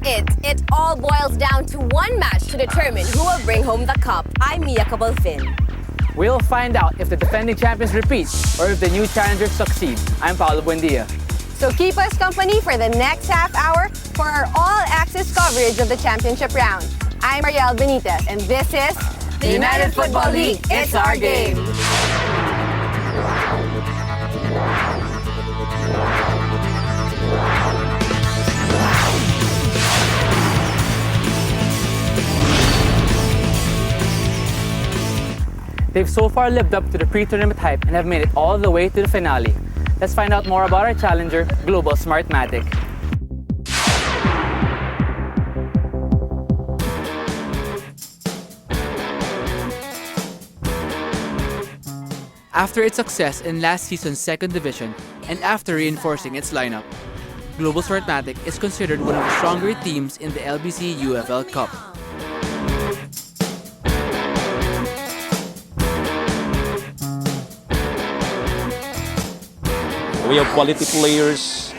it. It all boils down to one match to determine who will bring home the cup. I'm Mia Cabalfin. We'll find out if the defending champions repeat or if the new challengers succeed. I'm Paolo Buendia. So keep us company for the next half hour for our all-access coverage of the championship round. I'm Mariel Benitez, and this is the United Football League. It's our game. They've so far lived up to the pre-tournament hype and have made it all the way to the finale. Let's find out more about our challenger, Global Smartmatic. After its success in last season's second division and after reinforcing its lineup, Global Smartmatic is considered one of the stronger teams in the LBC UFL Cup. We have quality players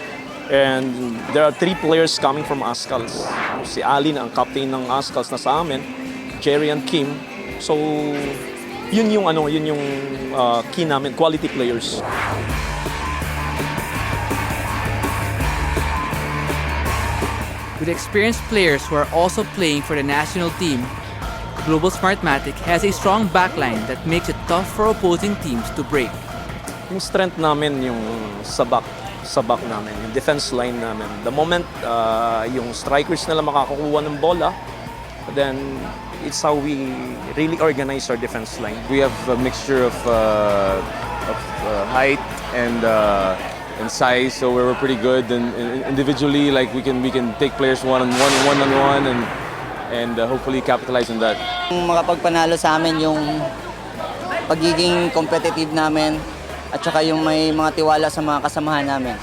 and there are 3 players coming from Ascals. Si Alin ang captain ng Ascals na sa amin, Jerry and Kim. So yun yung key namin, quality players. With experienced players who are also playing for the national team, Global Smartmatic has a strong backline that makes it tough for opposing teams to break. Yung strength namin yung sabak namin, yung defense line namin. The moment yung strikers nila makakukuha ng bola, then it's how we really organize our defense line. We have a mixture of height and size, so we're pretty good. And individually, like we can take players one on one, and hopefully capitalize on that. Makapagpanalo sa amin yung pagiging competitive namin at saka yung may mga tiwala sa mga kasamahan namin.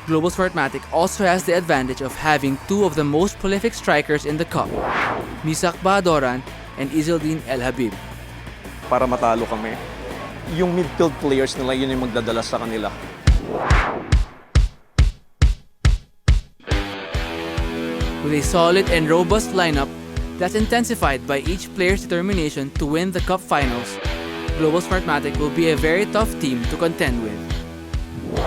Global Smartmatic also has the advantage of having 2 of the most prolific strikers in the cup, Misak Bahadoran and Izeldin El Habib. Para matalo kami, yung midfield players nila yun yung magdadala sa kanila. With a solid and robust lineup that's intensified by each player's determination to win the cup finals, Global Smartmatic will be a very tough team to contend with.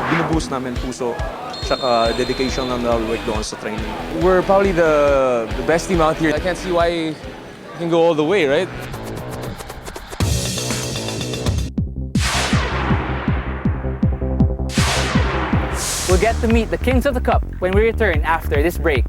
Binuboost namin puso, tsaka dedication and all work doon sa training. We're probably the best team out here. I can't see why we can go all the way, right? We'll get to meet the Kings of the Cup when we return after this break.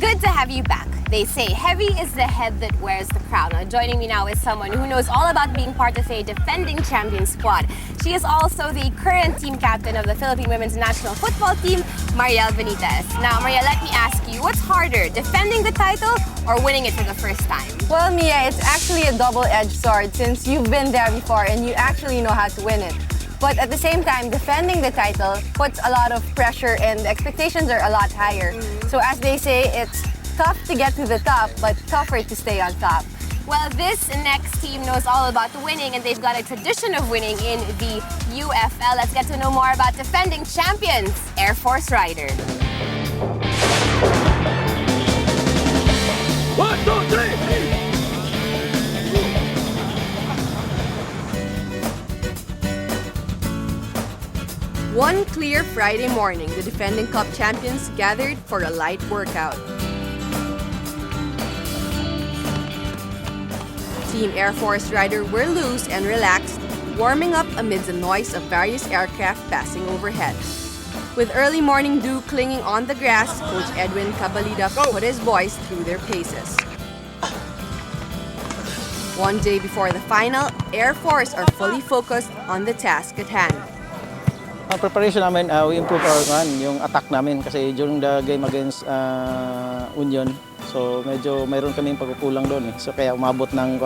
Good to have you back. They say heavy is the head that wears the crown. Now, joining me now is someone who knows all about being part of a defending champion squad. She is also the current team captain of the Philippine Women's National Football Team, Mariel Benitez. Now, Mariel, let me ask you, what's harder, defending the title or winning it for the first time? Well, Mia, it's actually a double-edged sword since you've been there before and you actually know how to win it. But at the same time, defending the title puts a lot of pressure and the expectations are a lot higher. So as they say, it's tough to get to the top, but tougher to stay on top. Well, this next team knows all about winning, and they've got a tradition of winning in the UFL. Let's get to know more about defending champions, Air Force Rider. 1, 2, 3! One clear Friday morning, the defending cup champions gathered for a light workout. Team Air Force Rider were loose and relaxed, warming up amid the noise of various aircraft passing overhead. With early morning dew clinging on the grass, Coach Edwin Cabalida put his boys through their paces. One day before the final, Air Force are fully focused on the task at hand. Ang preparation namin, we improve yung attack namin kasi during the game against Union, so medyo mayroon kaming pagkukulang doon eh. So kaya umabot ng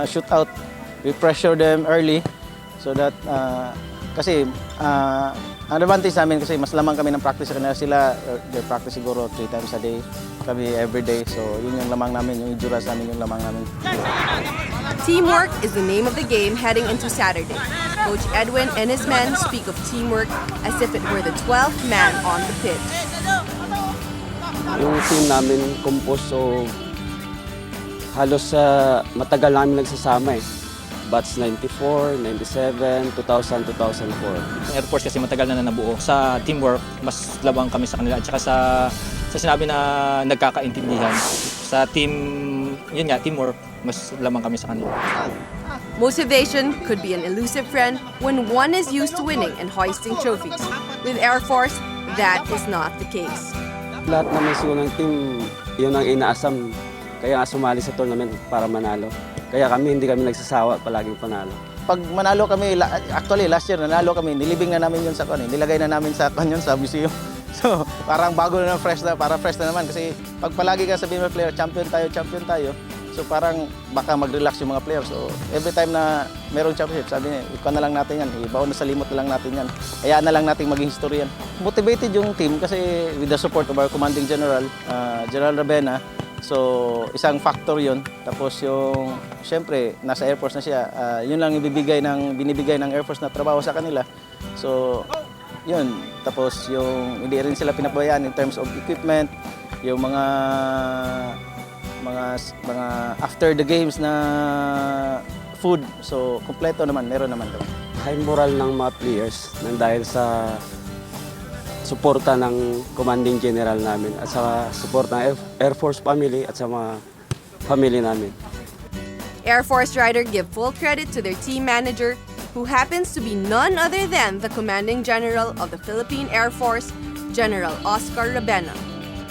shootout. We pressure them early so that kasi ang advantage namin kasi mas lamang kami ng practice sa kanila. Sila, they practice siguro 3 times a day. Kami every day. So yun yung lamang namin, yung endurance namin, yung lamang namin. Teamwork is the name of the game heading into Saturday. Coach Edwin and his men speak of teamwork as if it were the 12th man on the pitch. Yung team namin composed so halos matagal namin nagsasama eh. Batch 94, 97, 2000, 2004. Air Force kasi matagal na nabuo. Sa teamwork, mas labang kami sa kanila. At saka sa sinabi na nagkakaintindihan. Sa team, yun nga, teamwork, mas lamang kami sa kanila. Motivation could be an elusive friend when one is used to winning and hoisting trophies. With Air Force, that is not the case. Lahat naman siguro ng team, yun ang inaasam. Kaya nga sumali sa tournament para manalo. Kaya hindi kami nagsasawa, palaging panalo. Pag manalo kami, actually last year nanalo kami, nilibing na namin yun sa nilagay na namin sa sa museum. So, parang bago na fresh na, para fresh na naman kasi pag palagi ka sabihin ng player, champion tayo. So parang baka mag-relax yung mga players. So every time na merong championship, sabi niya, ikaw na lang natin yan, ibaon na sa limot na lang natin yan. Hayaan na lang natin maging history yan. Motivated yung team kasi with the support of our commanding general, General Rabena. So, isang factor yun. Tapos yung, syempre, nasa Air Force na siya. Yun lang binibigay ng Air Force na trabaho sa kanila. So, yun. Tapos yung, hindi rin sila pinapabayaan in terms of equipment, yung mga after the games na food. So, kompleto naman, meron naman kami. High moral ng mga players nang dahil sa suporta ng commanding general namin at sa suporta ng Air Force family at sa mga family namin. Air Force Rider give full credit to their team manager, who happens to be none other than the commanding general of the Philippine Air Force, General Oscar Rabena.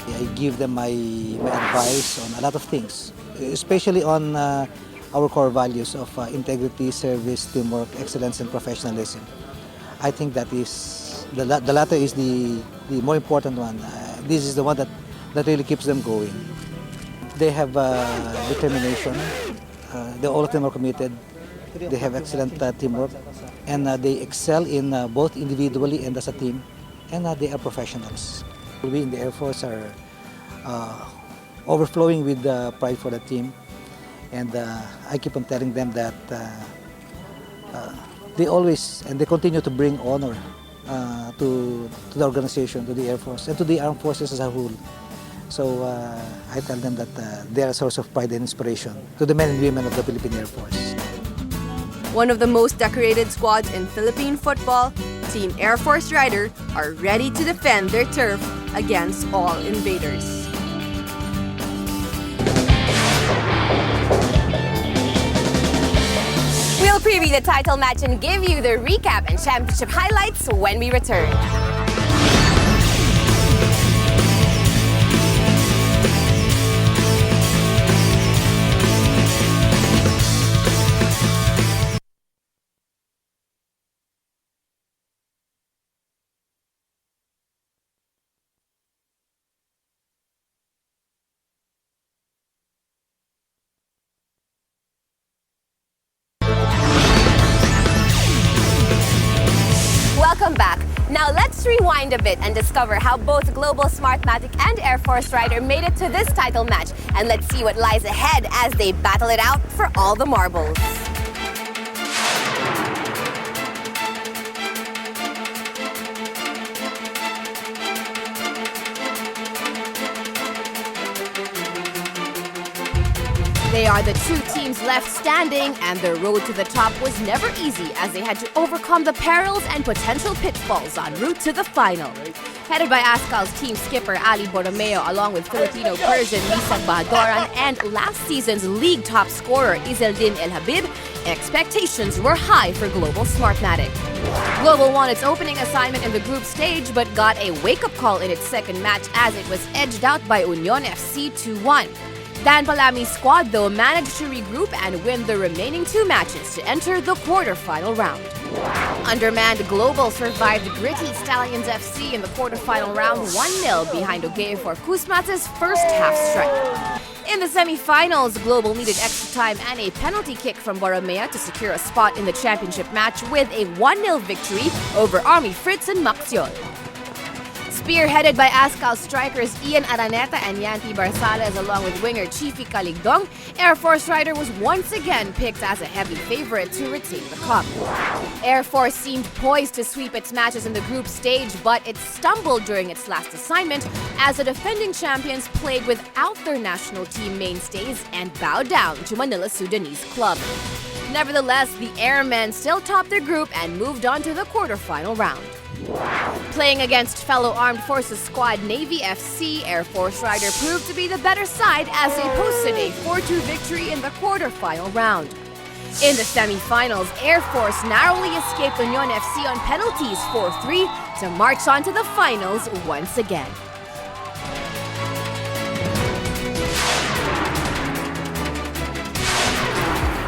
I give them my advice on a lot of things, especially on our core values of integrity, service, teamwork, excellence, and professionalism. I think that is the latter is the more important one. This is the one that really keeps them going. They have determination. All of them are committed. They have excellent teamwork, and they excel in both individually and as a team. And they are professionals. We in the Air Force are overflowing with pride for the team, and I keep on telling them that they always and they continue to bring honor to the organization, to the Air Force, and to the armed forces as a whole. So I tell them that they are a source of pride and inspiration to the men and women of the Philippine Air Force. One of the most decorated squads in Philippine football, Team Air Force Rider are ready to defend their turf against all invaders. We'll preview the title match and give you the recap and championship highlights when we return. Welcome back. Now let's rewind a bit and discover how both Global Smartmatic and Air Force Rider made it to this title match. And let's see what lies ahead as they battle it out for all the marbles. They are the two teams left standing, and their road to the top was never easy as they had to overcome the perils and potential pitfalls en route to the final. Headed by Ascal's team skipper Ali Borromeo along with Filipino Persian Misag Bahadoran and last season's league top scorer Izeldin El Habib, expectations were high for Global Smartmatic. Global won its opening assignment in the group stage but got a wake-up call in its second match as it was edged out by Union FC 2-1. Dan Palami's squad, though, managed to regroup and win the remaining 2 matches to enter the quarterfinal round. Undermanned Global survived gritty Stallions FC in the quarterfinal round 1-0 behind Ogefor Kusmatz's first half strike. In the semifinals, Global needed extra time and a penalty kick from Borromeo to secure a spot in the championship match with a 1-0 victory over Army Fritz and Maxiol. Spearheaded by Ascal strikers Ian Araneta and Yanti Barsales along with winger Chifi Caligdong, Air Force Rider was once again picked as a heavy favorite to retain the cup. Air Force seemed poised to sweep its matches in the group stage, but it stumbled during its last assignment as the defending champions played without their national team mainstays and bowed down to Manila Sudanese club. Nevertheless, the Airmen still topped their group and moved on to the quarterfinal round. Playing against fellow Armed Forces squad Navy FC, Air Force Rider proved to be the better side as they posted a 4-2 victory in the quarterfinal round. In the semi-finals, Air Force narrowly escaped Union FC on penalties 4-3 to march on to the finals once again.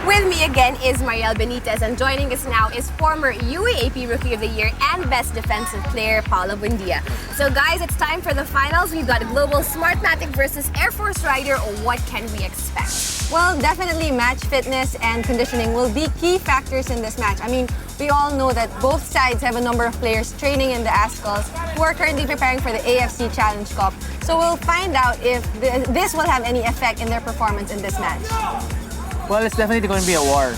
With me again is Mariel Benitez, and joining us now is former UAAP Rookie of the Year and Best Defensive Player, Paula Buendia. So guys, it's time for the finals. We've got Global Smartmatic versus Air Force Rider. What can we expect? Well, definitely match fitness and conditioning will be key factors in this match. I mean, we all know that both sides have a number of players training in the ASCALs who are currently preparing for the AFC Challenge Cup. So we'll find out if this will have any effect in their performance in this match. Well, it's definitely going to be a war.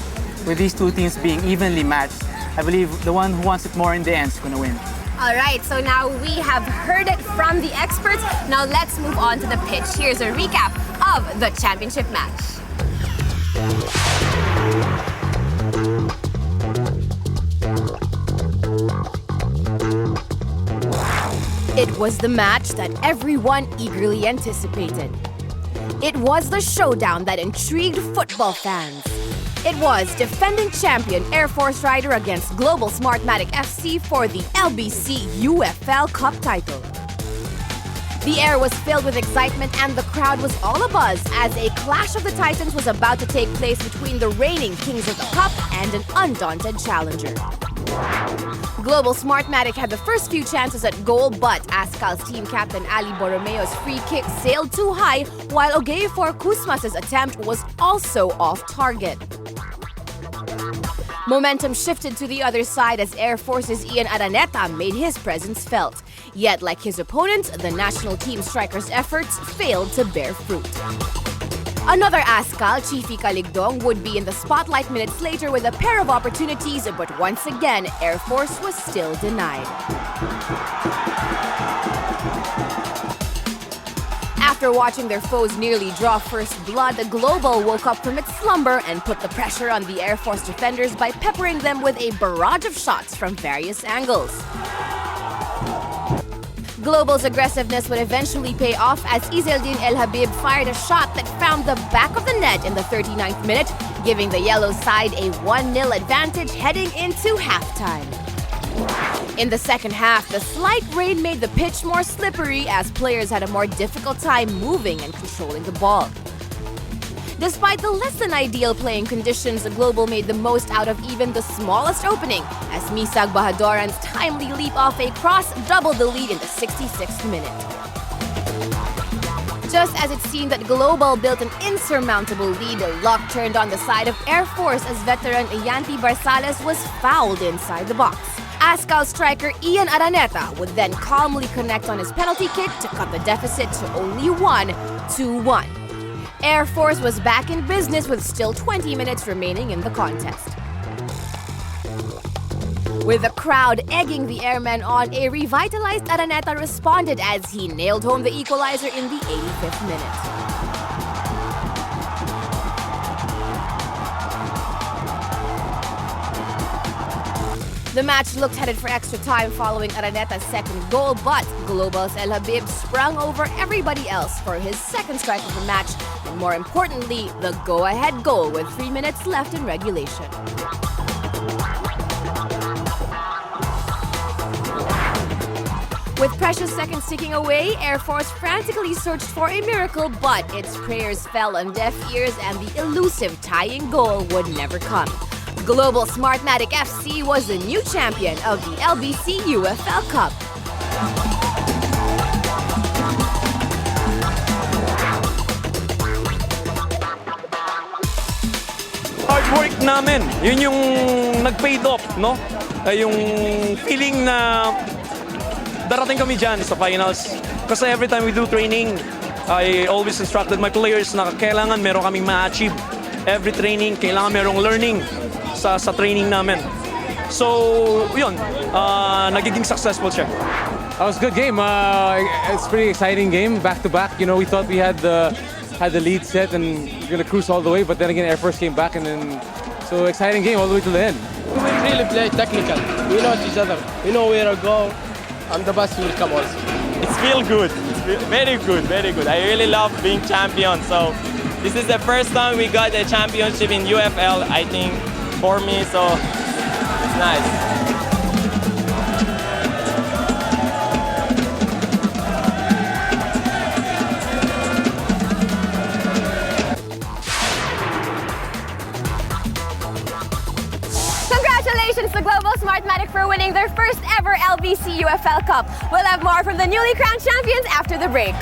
With these two teams being evenly matched, I believe the one who wants it more in the end is going to win. All right, so now we have heard it from the experts. Now let's move on to the pitch. Here's a recap of the championship match. It was the match that everyone eagerly anticipated. It was the showdown that intrigued football fans. It was defending champion Air Force Rider against Global Smartmatic FC for the LBC UFL Cup title. The air was filled with excitement and the crowd was all abuzz as a clash of the titans was about to take place between the reigning kings of the cup and an undaunted challenger. Global Smartmatic had the first few chances at goal, but Ascal's team captain Ali Borromeo's free kick sailed too high, while Ogefor Kusmas's attempt was also off target. Momentum shifted to the other side as Air Force's Ian Araneta made his presence felt. Yet, like his opponent, the national team striker's efforts failed to bear fruit. Another Ascal, Chifi Caligdong, would be in the spotlight minutes later with a pair of opportunities, but once again, Air Force was still denied. After watching their foes nearly draw first blood, the Global woke up from its slumber and put the pressure on the Air Force defenders by peppering them with a barrage of shots from various angles. Global's aggressiveness would eventually pay off as Izeldin El Habib fired a shot that found the back of the net in the 39th minute, giving the yellow side a 1-0 advantage heading into halftime. In the second half, the slight rain made the pitch more slippery as players had a more difficult time moving and controlling the ball. Despite the less than ideal playing conditions, the Global made the most out of even the smallest opening as Misag Bahadoran's timely leap off a cross doubled the lead in the 66th minute. Just as it seemed that Global built an insurmountable lead, luck turned on the side of Air Force as veteran Yanti Barsales was fouled inside the box. Ascal striker Ian Araneta would then calmly connect on his penalty kick to cut the deficit to only 2-1. Air Force was back in business with still 20 minutes remaining in the contest. With the crowd egging the Airmen on, a revitalized Araneta responded as he nailed home the equalizer in the 85th minute. The match looked headed for extra time following Araneta's second goal, but Global's El Habib sprung over everybody else for his second strike of the match, and more importantly, the go-ahead goal with 3 minutes left in regulation. With precious seconds ticking away, Air Force frantically searched for a miracle, but its prayers fell on deaf ears and the elusive tying goal would never come. Global Smartmatic FC was the new champion of the LBC UFL Cup. Hard work namin, yun yung nag-paid off, no? Yung feeling na darating kami dyan sa finals. Kasi every time we do training, I always instructed my players na kailangan meron kaming ma-achieve. Every training, kailangan merong learning sa training namin. So, yun, nagiging successful siya. That was a good game. It's a pretty exciting game, back to back. You know, we thought we had the lead set and we're gonna cruise all the way, but then again, Air Force came back and then so exciting game all the way to the end. We really play technical. We know each other. We know where to go, and the best will come also. It's feel good. It's very good, very good. I really love being champion. So this is the first time we got a championship in UFL. I think for me, so it's nice. Congratulations to Global Smartmatic for winning their first ever LBC UFL Cup. We'll have more from the newly crowned champions after the break.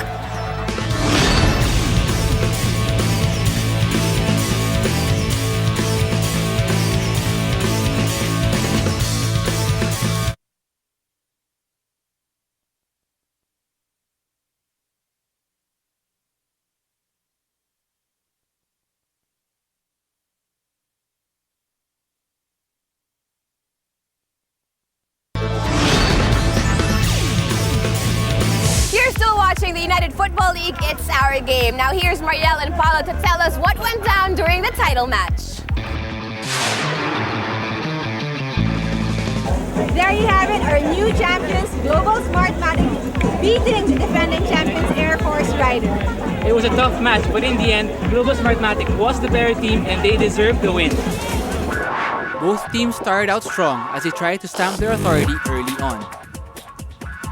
You're still watching the United Football League. It's our game. Now here's Marielle and Paulo to tell us what went down during the title match. There you have it, our new champions, Global Smartmatic, beating the defending champions, Air Force Rider. It was a tough match, but in the end, Global Smartmatic was the better team and they deserved the win. Both teams started out strong as they tried to stamp their authority early on.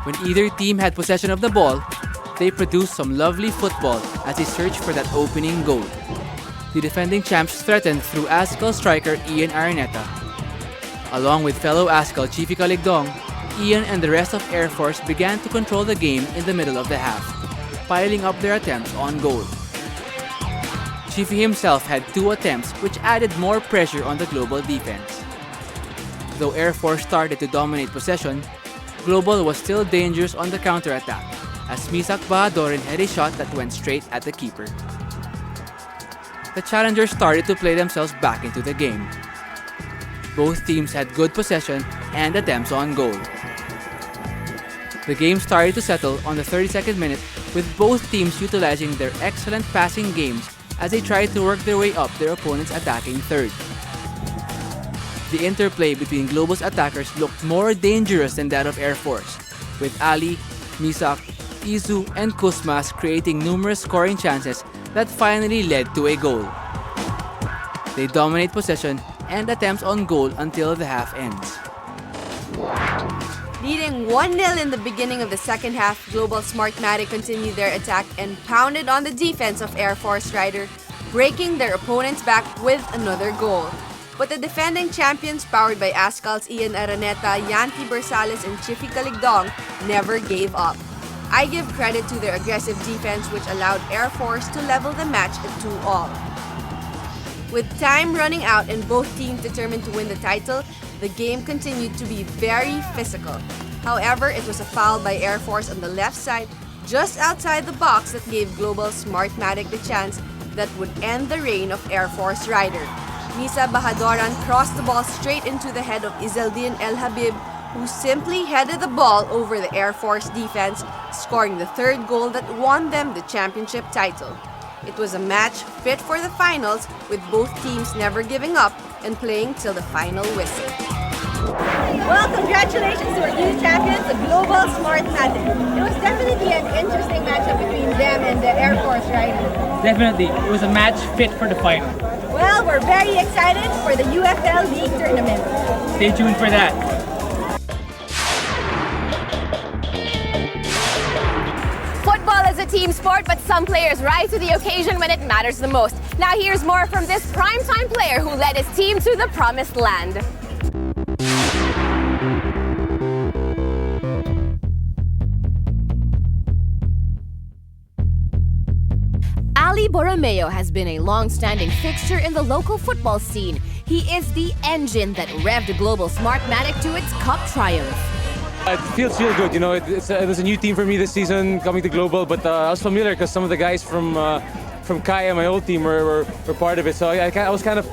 When either team had possession of the ball, they produced some lovely football as they searched for that opening goal. The defending champs threatened through Ascal striker Ian Araneta. Along with fellow Ascal Chiefy Caligdong, Ian and the rest of Air Force began to control the game in the middle of the half, piling up their attempts on goal. Chiefy himself had 2 attempts which added more pressure on the Global defense. Though Air Force started to dominate possession, Global was still dangerous on the counter-attack as Misak Bahadorin had a shot that went straight at the keeper. The challengers started to play themselves back into the game. Both teams had good possession and attempts on goal. The game started to settle on the 32nd minute with both teams utilizing their excellent passing games as they tried to work their way up their opponent's attacking third. The interplay between Global's attackers looked more dangerous than that of Air Force, with Ali, Misak, Izu, and Kusmas creating numerous scoring chances that finally led to a goal. They dominate possession and attempts on goal until the half ends. Leading 1-0 in the beginning of the second half, Global Smartmatic continued their attack and pounded on the defense of Air Force Rider, breaking their opponent's back with another goal. But the defending champions, powered by Ascal's Ian Araneta, Yanti Bersales, and Chiefy Caligdong, never gave up. I give credit to their aggressive defense, which allowed Air Force to level the match at 2-2. With time running out and both teams determined to win the title, the game continued to be very physical. However, it was a foul by Air Force on the left side, just outside the box, that gave Global Smartmatic the chance that would end the reign of Air Force Rider. Misa Bahadoran crossed the ball straight into the head of Izeldin El Habib, who simply headed the ball over the Air Force defense, scoring the third goal that won them the championship title. It was a match fit for the finals, with both teams never giving up and playing till the final whistle. Well, congratulations to our new champions, the Global Smartmatic. It was definitely an interesting matchup between them and the Air Force Rider. Definitely, it was a match fit for the final. Well, we're very excited for the UFL League tournament. Stay tuned for that. a team sport, but some players rise to the occasion when it matters the most. Now here's more from this primetime player who led his team to the promised land. Ali Borromeo has been a long-standing fixture in the local football scene. He is the engine that revved Global Smartmatic to its cup triumph. It feels real good, you know. It was a new team for me this season, coming to Global, but I was familiar because some of the guys from Kaya, my old team, were part of it. So I was kind of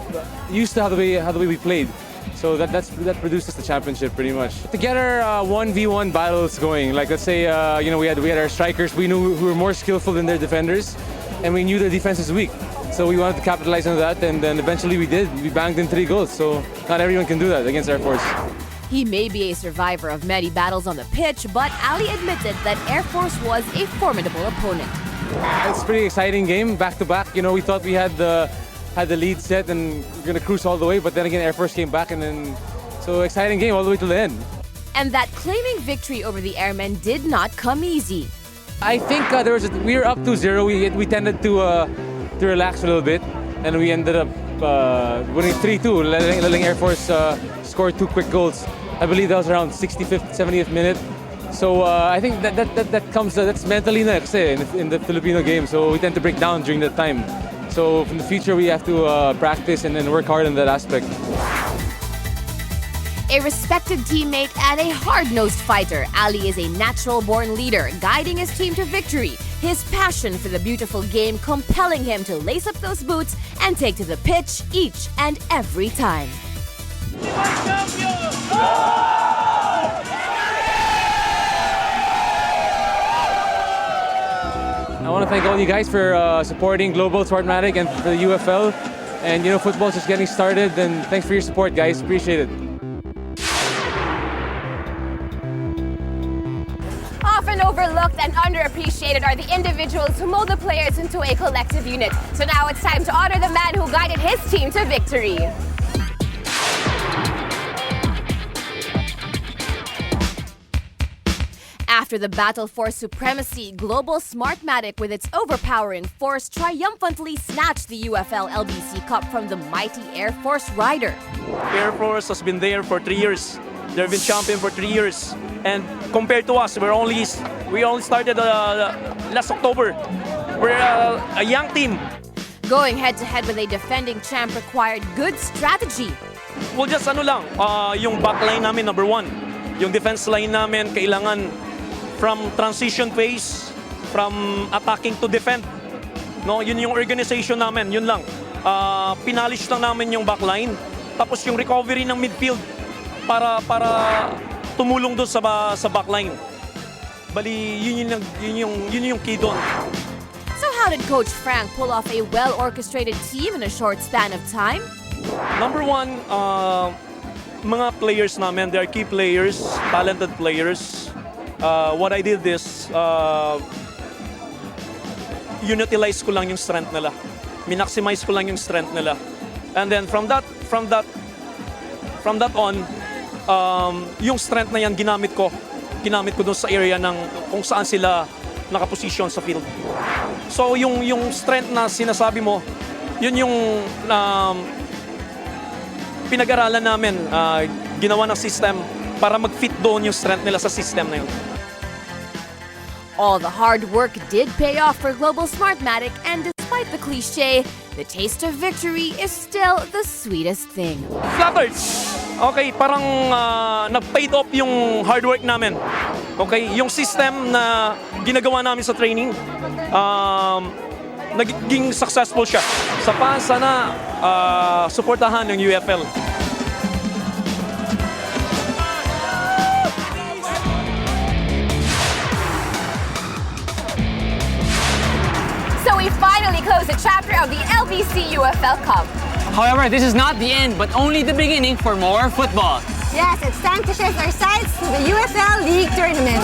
used to how the way we played. So that produced us the championship pretty much. To get our 1v1 battles going, like let's say we had our strikers, we knew who were more skillful than their defenders, and we knew their defense was weak. So we wanted to capitalize on that, and then eventually we did. We banged in 3 goals. So not everyone can do that against Air Force. He may be a survivor of many battles on the pitch, but Ali admitted that Air Force was a formidable opponent. It's a pretty exciting game, back to back. You know, we thought we had the lead set and we're gonna cruise all the way, but then again Air Force came back, and then so exciting game all the way to the end. And that claiming victory over the Airmen did not come easy. I think we were up 2-0. We tended to relax a little bit, and we ended up winning 3-2, letting Air Force score 2 quick goals. I believe that was around 65th, 70th minute. So I think that's mentally na kasi in the Filipino game. So we tend to break down during that time. So in the future we have to practice and then work hard in that aspect. A respected teammate and a hard-nosed fighter, Ali is a natural-born leader, guiding his team to victory. His passion for the beautiful game compelling him to lace up those boots and take to the pitch each and every time. I want to thank all you guys for supporting Global Smartmatic and for the UFL. And you know, football's just getting started, and thanks for your support, guys. Appreciate it. Often overlooked and underappreciated are the individuals who mold the players into a collective unit. So now it's time to honor the man who guided his team to victory. After the battle for supremacy, Global Smartmatic with its overpowering force triumphantly snatched the UFL LBC Cup from the mighty Air Force Rider. Air Force has been there for 3 years. They've been champion for 3 years. And compared to us, we only started last October. We're a young team. Going head-to-head with a defending champ required good strategy. Well, just yung backline namin, number 1. Yung defense line namin, kailangan from transition phase, from attacking to defend. No, yun yung organization namin, yun lang. Pinalish lang namin yung backline. Tapos yung recovery ng midfield para tumulong doon sa backline. Bali, yun yung key doon. So how did Coach Frank pull off a well-orchestrated team in a short span of time? Number 1, mga players namin, they are key players, talented players. What I did is, unutilize ko lang yung strength nila. Minaximize ko lang yung strength nila. And then from that on, yung strength na yan ginamit ko doon sa area ng kung saan sila nakaposisyon sa field. So yung strength na sinasabi mo, yun yung pinag-aralan namin, ginawa ng system para mag-fit doon yung strength nila sa system na yun. All the hard work did pay off for Global Smartmatic, and despite the cliche, the taste of victory is still the sweetest thing. Flattered! Okay, parang nag-paid off yung hard work namin. Okay, yung system na ginagawa namin sa training, naging successful siya. Sana suportahan ng UFL. So we finally close a chapter of the LBC UFL Cup. However, this is not the end, but only the beginning for more football. Yes, it's time to shift our sights to the UFL League Tournament.